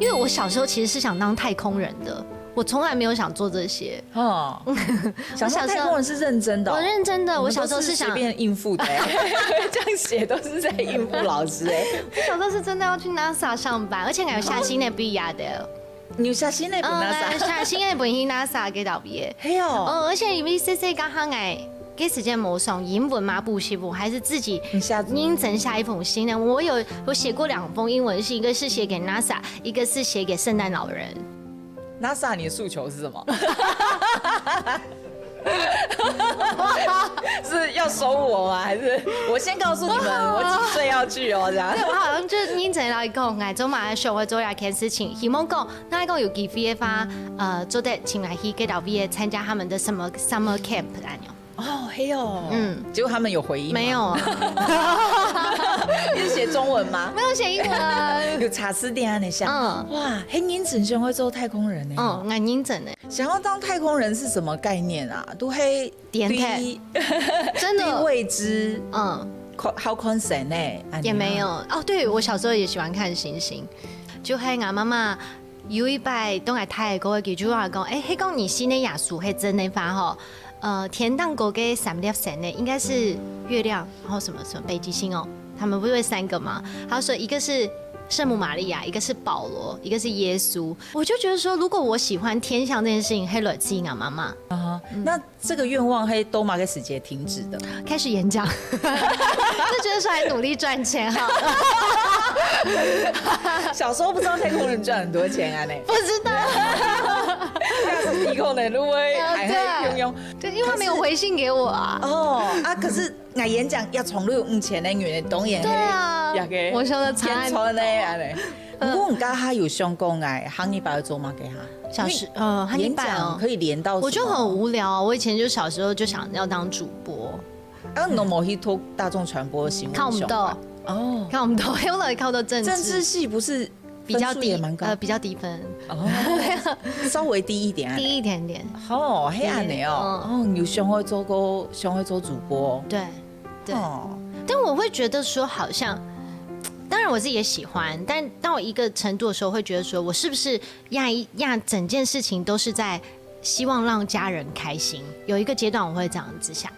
因为我小时候其实是想当太空人的，我从来没有想做这些。哦，想当太空人是认真的、我认真的，我小时候是想随便应付的、这样写都是在应付老师我小时候是真的要去 NASA 上班，而且还有下新的毕业的。你有下新那本 NASA， 下新的本去 NASA 嘅畢業。嘿哦，而且因為細細剛剛哎，給時間冇上英文嘛補習部，還是自己認真下一封信呢。我寫過2封英文信，一個是寫給 NASA， 一個是寫給聖誕老人。NASA， 你的訴求是什麼？是要收我嗎？還是我先告訴你們我幾歲要去哦？這樣。對，我好像就是認真來講，哎，做馬來學會做一件事情，希望講，那講有機會發，做得請來去給到 V 參加他們的什麼 summer camp 那樣。哦，嘿哦，結果他們有回應嗎？沒有啊。你是寫中文嗎？沒有寫英文。有茶詞點那下。哇，很認真想會做太空人呢。我認真的。想要當太空人是什麼概念啊？都係對，真的對未知。好困神呢？也沒有哦。對，我小時候也喜歡看星星，就係我媽媽有一擺都係泰國嘅，就話講，迄講你新的亞數係真的發吼。天堂國嘅3粒星呢，應該是月亮，然後什麼北極星哦，他們不是3個嗎？他說一個是聖母瑪利亞，一個是保羅，一個是耶穌。我就覺得說，如果我喜歡天象這件事情，會來自我媽媽。那這個願望係都馬嘅時節停止的，開始演講，就覺得說還努力賺錢哈。小時候不知道太空人賺很多錢啊，不知道。太空人如果還用，對，因為他沒有回信給我啊。可是我演講要重錄5000人員的當然對啊，我說的差很多。不過我家他有想講行一百做嘛給他。小時演講可以連到，我就很無聊啊。我以前就小時候就想要當主播。你冇去讀大眾傳播的新聞？看唔到哦，看唔到，因為靠到政治系不是比較低，比較低分稍微低一點，低一點點。哦，黑暗的哦，你想會做主播？對，但我會覺得說好像。當然我自己也喜歡，但到一個程度的時候，會覺得說我是不是整件事情都是在希望讓家人開心？有一個階段我會這樣子想。